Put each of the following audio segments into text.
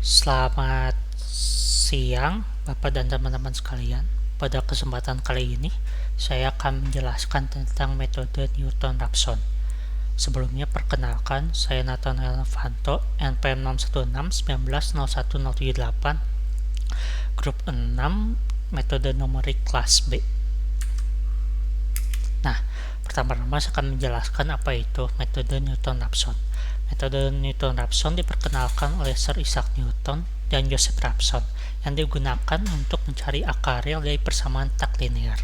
Selamat siang, Bapak dan teman-teman sekalian. Pada kesempatan kali ini, saya akan menjelaskan tentang metode Newton-Raphson. Sebelumnya, perkenalkan, saya Nathanael Novanto, NPM 616190178, grup 6, metode numerik kelas B. Nah, pertama-tama saya akan menjelaskan apa itu metode Newton-Raphson. Metode Newton-Raphson diperkenalkan oleh Sir Isaac Newton dan Joseph Raphson yang digunakan untuk mencari akar real dari persamaan tak linear.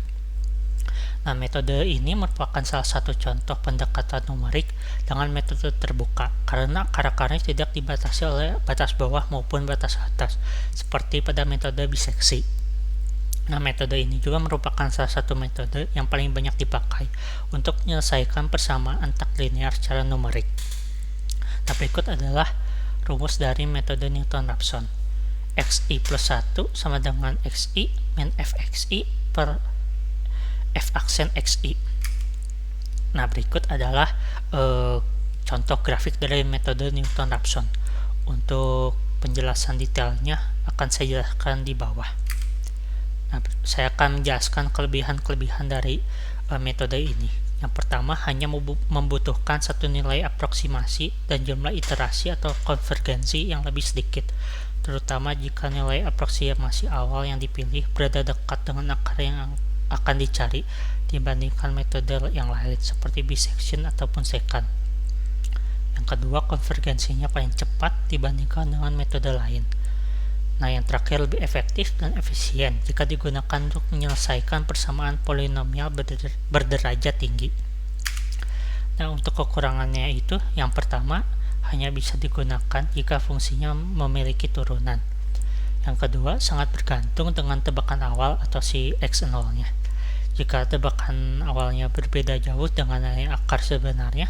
Nah, metode ini merupakan salah satu contoh pendekatan numerik dengan metode terbuka karena akar-akarnya tidak dibatasi oleh batas bawah maupun batas atas seperti pada metode biseksi. Nah, metode ini juga merupakan salah satu metode yang paling banyak dipakai untuk menyelesaikan persamaan tak linear secara numerik. Nah, berikut adalah rumus dari metode Newton-Raphson. Xi plus 1 sama dengan Xi min Fxi per F aksen Xi. Nah, berikut adalah contoh grafik dari metode Newton-Raphson. Untuk penjelasan detailnya akan saya jelaskan di bawah. Nah, saya akan menjelaskan kelebihan-kelebihan dari metode ini. Yang pertama, hanya membutuhkan satu nilai aproksimasi dan jumlah iterasi atau konvergensi yang lebih sedikit, terutama jika nilai aproksimasi awal yang dipilih berada dekat dengan akar yang akan dicari dibandingkan metode yang lain seperti bisection ataupun secant. Yang kedua, konvergensinya paling cepat dibandingkan dengan metode lain. Nah, yang terakhir, lebih efektif dan efisien jika digunakan untuk menyelesaikan persamaan polinomial berderajat tinggi. Nah, untuk kekurangannya itu, yang pertama, hanya bisa digunakan jika fungsinya memiliki turunan. Yang kedua, sangat bergantung dengan tebakan awal atau si x0-nya. Jika tebakan awalnya berbeda jauh dengan nilai akar sebenarnya,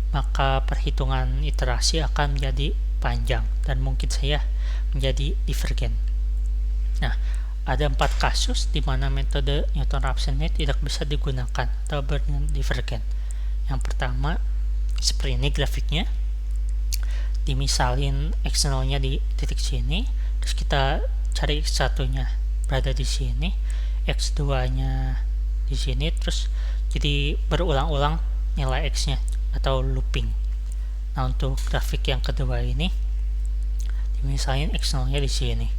maka perhitungan iterasi akan menjadi panjang dan mungkin saja menjadi divergen. Nah, ada 4 kasus di mana metode Newton-Raphson ini tidak bisa digunakan atau berdivergen. Yang pertama, seperti ini grafiknya. Dimisalin x0-nya di titik sini, terus kita cari x1-nya berada di sini, x2-nya di sini, terus jadi berulang-ulang nilai x-nya atau looping. Nah, untuk grafik yang kedua ini, misalnya x0-nya di sini,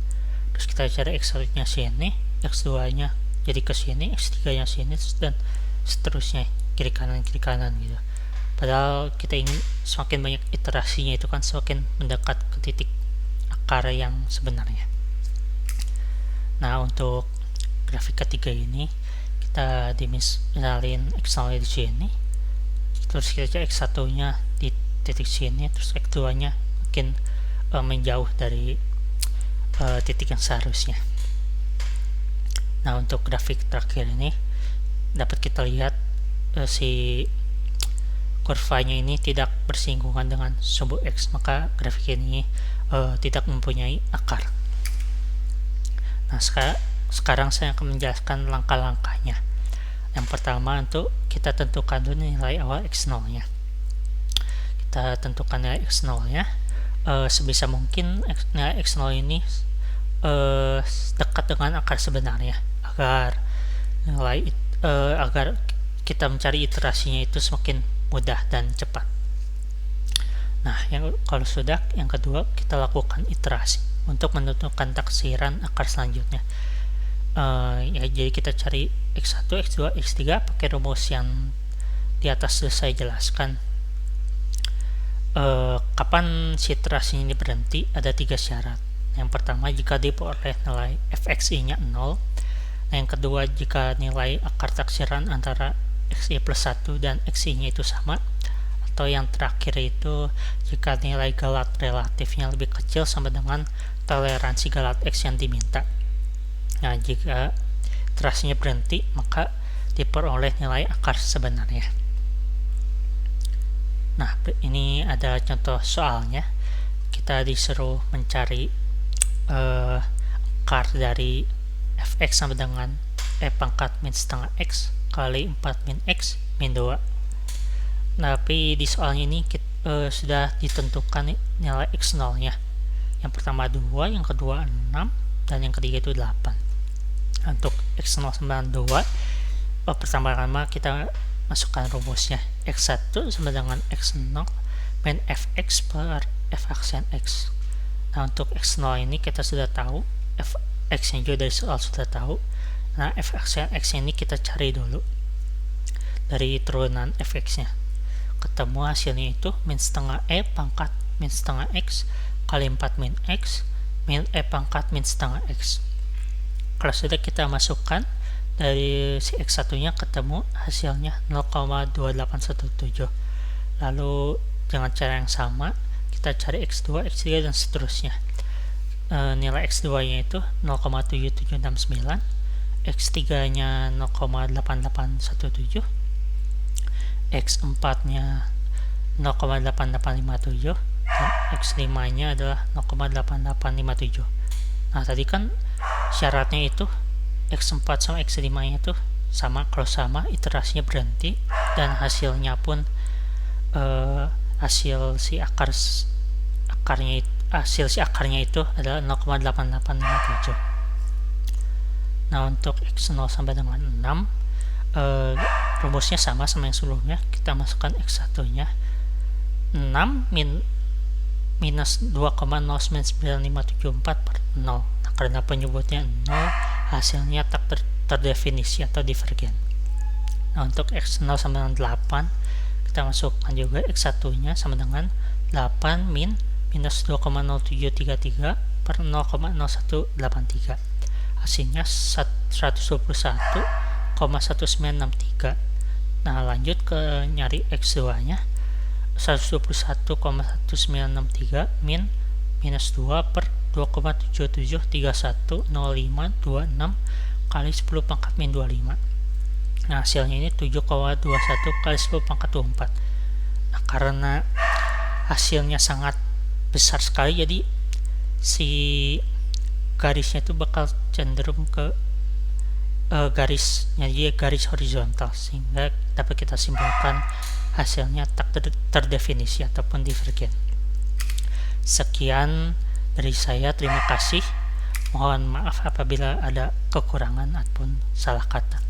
terus kita cari x1-nya sini, x2-nya jadi ke sini, x3-nya sini, dan seterusnya kiri kanan gitu. Padahal kita ingin semakin banyak iterasinya itu kan semakin mendekat ke titik akar yang sebenarnya. Nah, untuk grafik ketiga ini kita dimisalin x0-nya di sini, terus kita cari x1-nya di titik sini, terus x2-nya makin menjauh dari titik yang seharusnya. Nah, untuk grafik terakhir ini dapat kita lihat si kurvanya ini tidak bersinggungan dengan sumbu x, maka grafik ini tidak mempunyai akar. Nah, sekarang saya akan menjelaskan langkah-langkahnya. Yang pertama, untuk kita tentukan dulu nilai awal x0-nya. Kita tentukan nilai x0-nya. Sebisa mungkin nilai x0 ini dekat dengan akar sebenarnya agar kita mencari iterasinya itu semakin mudah dan cepat. Nah, kalau sudah, yang kedua kita lakukan iterasi untuk menentukan taksiran akar selanjutnya. Jadi kita cari x1, x2, x3 pakai rumus yang di atas sudah saya jelaskan. Kapan si iterasi ini berhenti? Ada 3 syarat. Yang pertama, jika diperoleh nilai fxi-nya 0. Nah, yang kedua, jika nilai akar taksiran antara xi plus 1 dan xi-nya itu sama. Atau yang terakhir itu, jika nilai galat relatifnya lebih kecil sama dengan toleransi galat x yang diminta. Nah, jika iterasinya berhenti, maka diperoleh nilai akar sebenarnya. Nah, ini ada contoh soalnya. Kita disuruh mencari akar dari fx sama dengan pangkat min setengah x kali 4 min x min 2. Nah, tapi di soalnya ini sudah ditentukan nilai x0-nya. Yang pertama 2, yang kedua 6, dan yang ketiga itu 8. Untuk X0 sama 2, pertama-tama kita masukkan rumusnya. X1 sama dengan X0 min fx per f aksen x. Nah, untuk X0 ini kita sudah tahu, fx nya juga dari soal sudah tahu. Nah, f aksen x ini kita cari dulu dari turunan fx nya. Ketemu hasilnya itu min setengah e pangkat min setengah x kali 4 min x min e pangkat min setengah x. Kalau sudah kita masukkan dari si x1 nya ketemu hasilnya 0,2817. Lalu dengan cara yang sama kita cari x2, x3 dan seterusnya. Nilai x2 nya itu 0,7769, x3 nya 0,8817, x4 nya 0,8857, dan x5 nya adalah 0,8857. Nah, tadi kan syaratnya itu x4 sama x5 nya itu sama. Kalau sama, iterasinya berhenti dan hasilnya pun hasil si akarnya itu adalah 0,8857. Nah, untuk x0 sampai dengan 6, rumusnya sama yang sebelumnya. Kita masukkan x1 nya 6 minus 2,09574 per 0. Nah, karena penyebutnya 0, hasilnya tak terdefinisi atau divergen. Nah, untuk x0 sama dengan 8, kita masukkan juga x1 nya sama dengan 8 minus 2,0733 per 0,0183. Hasilnya 121,1963. Nah, lanjut ke nyari x2 nya. 121,1963 minus 2 per 2,77310526 kali 10 pangkat min 25. Nah, hasilnya ini 7,21 kali 10 pangkat 24. Nah, karena hasilnya sangat besar sekali, jadi si garisnya itu bakal cenderung ke garis horizontal, sehingga dapat kita simpulkan hasilnya tak terdefinisi ataupun divergen. Sekian dari saya, terima kasih. Mohon maaf apabila ada kekurangan ataupun salah kata.